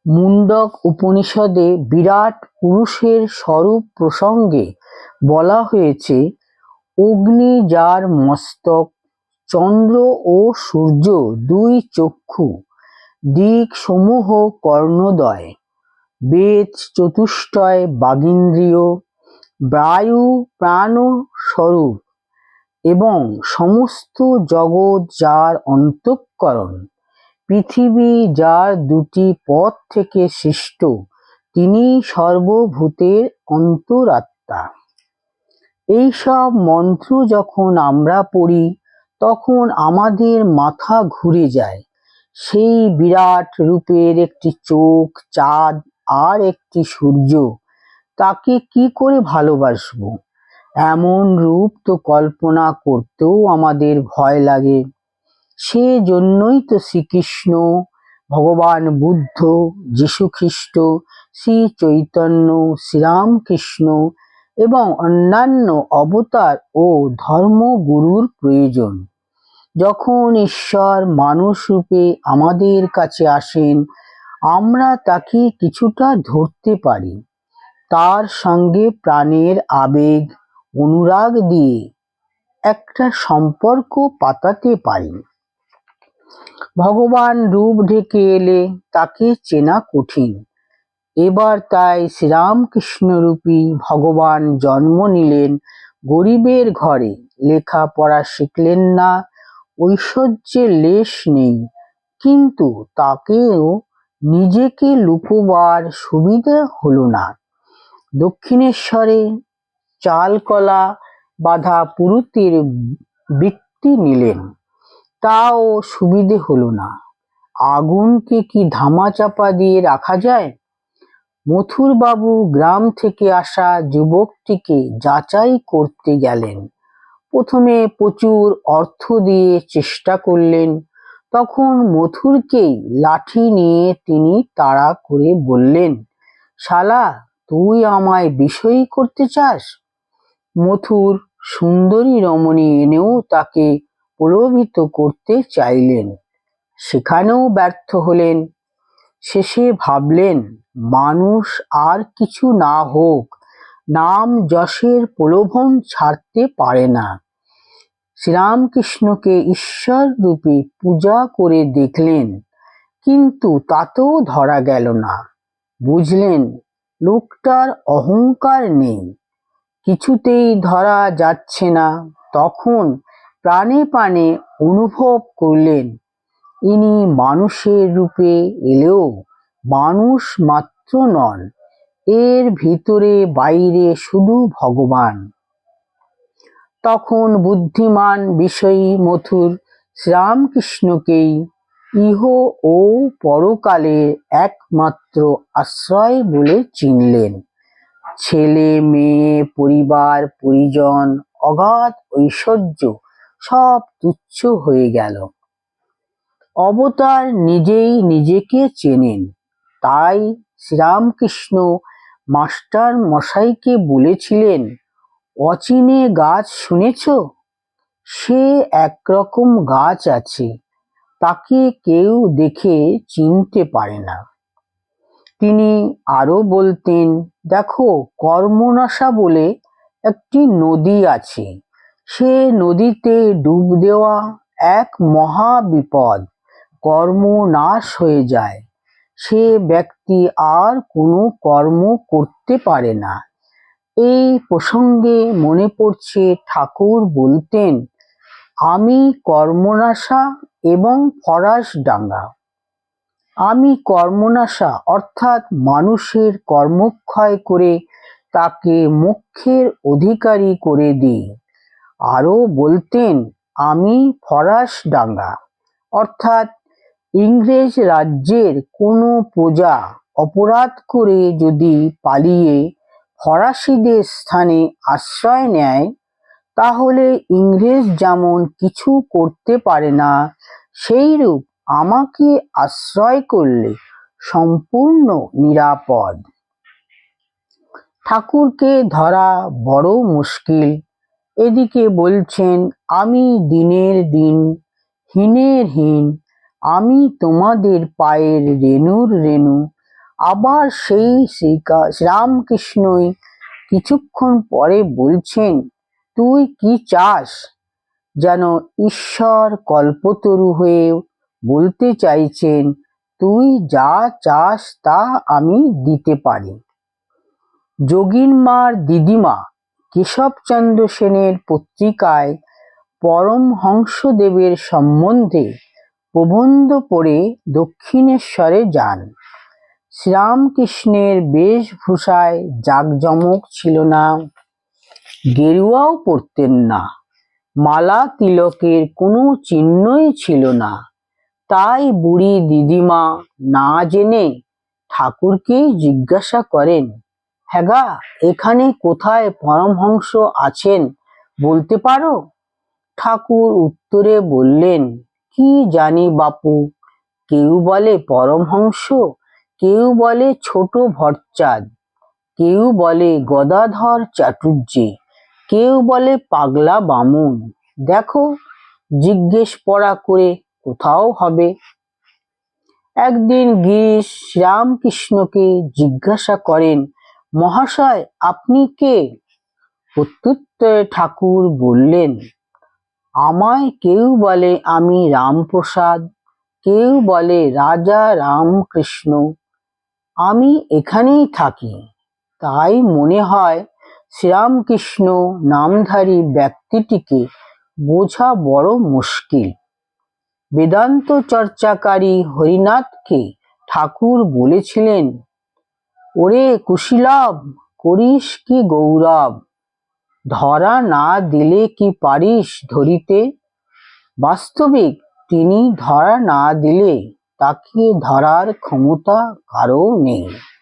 মুণ্ডক উপনিষদে বিরাট পুরুষের স্বরূপ প্রসঙ্গে বলা হয়েছে, অগ্নি যার মস্তক, চন্দ্র ও সূর্য দুই চক্ষু, দিক সমূহ কর্ণদ্বয়, বেদ চতুষ্টয় বাগীন্দ্রিয়, বায়ু প্রাণস্বরূপ এবং সমস্ত জগৎ যার অন্তঃকরণ, পৃথিবী যার দুটি পথ থেকে সৃষ্ট, তিনি সর্বভূতের অন্তরাত্মা। এইসব মন্ত্র যখন আমরা পড়ি তখন আমাদের মাথা ঘুরে যায়। সেই বিরাট রূপের একটি চোখ, চাঁদ আর একটি সূর্য, তাকে কি করে ভালোবাসবো? এমন রূপ তো কল্পনা করতেও আমাদের ভয় লাগে। সে জন্যই তো শ্রীকৃষ্ণ, ভগবান বুদ্ধ, যীশুখ্রিস্ট, শ্রী চৈতন্য, শ্রীরামকৃষ্ণ এবং অন্যান্য অবতার ও ধর্মগুরুর প্রয়োজন। যখন ঈশ্বর মানুষ রূপে আমাদের কাছে আসেন, আমরা তাকে কিছুটা ধরতে পারি, তার সঙ্গে প্রাণের আবেগ, অনুরাগ দিয়ে একটা সম্পর্ক পাতাতে পারি। ভগবান রূপ ঢেকে এলে তাকে চেনা কঠিন। এবার তাই শ্রীরামকৃষ্ণরূপী ভগবান জন্ম নিলেন গরিবের ঘরে, লেখাপড়া শিখলেন না, ঐশ্বর্যের লেশ নেই, কিন্তু তাকেও নিজেকে লুকোবার সুবিধা হলো না। দক্ষিণেশ্বরে চালকলা বাঁধা পুরুতের বৃত্তি নিলেন, তাও সুবিধে হলো না। আগুনকে কি ধামাচাপা দিয়ে রাখা যায়? মথুরবাবু গ্রাম থেকে আসা যুবকটিকে যাচাই করতে গেলেন। প্রথমে প্রচুর অর্থ দিয়ে চেষ্টা করলেন। তখন মথুরকেই লাঠি নিয়ে তিনি তাড়া করে বললেন, শালা, তুই আমায় বিষয়ী করতে চাস? মথুর সুন্দরী রমণী এনেও তাকে প্রলোভিত করতে চাইলেন, সেখানেও ব্যর্থ হলেন। শেষে ভাবলেন, মানুষ আর কিছু না হোক, নাম যশের প্রলোভন ছাড়তে পারে না। শ্রীরামকৃষ্ণকে ঈশ্বর রূপে পূজা করে দেখলেন, কিন্তু তাতেও ধরা গেল না। বুঝলেন, লোকটার অহংকার নেই, কিছুতেই ধরা যাচ্ছে না। তখন প্রাণে প্রাণে অনুভব করলেন, ইনি মানুষের রূপে এলেও মানুষ মাত্র নন, এর ভিতরে বাইরে শুধু ভগবান। তখন বুদ্ধিমান বিষয়ী মথুর শ্রীরামকৃষ্ণকেই ইহ ও পরকালের একমাত্র আশ্রয় বলে চিনলেন। ছেলে মেয়ে, পরিবার পরিজন, অগাধ ঐশ্বর্য সব তুচ্ছ হয়ে গেল। অবতার নিজেই নিজেকে চেনেন। তাই শ্রীরামকৃষ্ণ মাস্টার মশাইকে বলেছিলেন, অচিনে গাছ শুনেছ? সে একরকম গাছ আছে, তাকে কেউ দেখে চিনতে পারে না। তিনি আরো বলতেন, দেখো, কর্মনাশা বলে একটি নদী আছে, সে নদীতে ডুব দেওয়া এক মহা বিপদ। কর্ম নাশ হয়ে যায়, সে ব্যক্তি আর কোনো কর্ম করতে পারে না। এই প্রসঙ্গে মনে পড়ছে, ঠাকুর বলতেন, আমি কর্মনাশা এবং ফরাশডাঙ্গা। আমি কর্মনাশা অর্থাৎ মানুষের কর্মক্ষয় করে তাকে মোক্ষের অধিকারী করে দিই। আরও বলতেন, আমি ফরাশডাঙ্গা অর্থাৎ ইংরেজ রাজ্যের কোনো প্রজা অপরাধ করে যদি পালিয়ে ফরাসিদের স্থানে আশ্রয় নেয়, তাহলে ইংরেজ যেমন কিছু করতে পারে না, সেইরূপ আমাকে আশ্রয় করলে সম্পূর্ণ নিরাপদ। ঠাকুরকে ধরা বড় মুশকিল। এদিকে বলছেন, আমি দিনের দিন, হীনের হীন, আমি তোমাদের পায়ের রেণুর রেণু, আবার সেই শ্রীরামকৃষ্ণই কিছুক্ষণ পরে বলছেন, তুই কি চাস? যেন ঈশ্বর কল্পতরু হয়ে বলতে চাইছেন, তুই যা চাস তা আমি দিতে পারি। যোগীনমার দিদিমা কেশবচন্দ্র সেনের পত্রিকায় পরমহংসদেবের সম্বন্ধে প্রবন্ধ পড়ে দক্ষিণেশ্বরে যান। শ্রীরামকৃষ্ণের বেশভূষায় জাঁকজমক ছিল না, গেরুয়াও পরতেন না, মালা তিলকের কোনো চিহ্নই ছিল না। তাই বুড়ি দিদিমা না জেনে ঠাকুরকেই জিজ্ঞাসা করেন, হ্যাগা, এখানে কোথায় পরমহংস আছেন বলতে পারো? ঠাকুর উত্তরে বললেন, কি জানি বাপু, কেউ বলে পরমহংস, কেউ বলে ছোট ভট্টাচার্য, কেউ বলে গদাধর চাটুর্যে, কেউ বলে পাগলা বামুন। দেখো, জিজ্ঞেস পড়া করে কোথাও হবে। একদিন গিরিশ শ্রীরামকৃষ্ণকে জিজ্ঞাসা করেন, মহাশয়, আপনি কে? প্রত্যুত্তরে ঠাকুর বললেন, আমায় কেউ বলে আমি রামপ্রসাদ, কেউ বলে রাজা রামকৃষ্ণ। আমি এখানেই থাকি, তাই মনে হয় শ্রীরামকৃষ্ণ নামধারী ব্যক্তিটিকে বোঝা বড় মুশকিল। বেদান্ত চর্চাকারী হরিনাথকে ঠাকুর বলেছিলেন, ওরে কুশীলব, করিস কি গৌরব, ধরা না দিলে কি পারিস ধরিতে? বাস্তবিক তিনি ধরা না দিলে তাকে ধরার ক্ষমতা কারও নেই।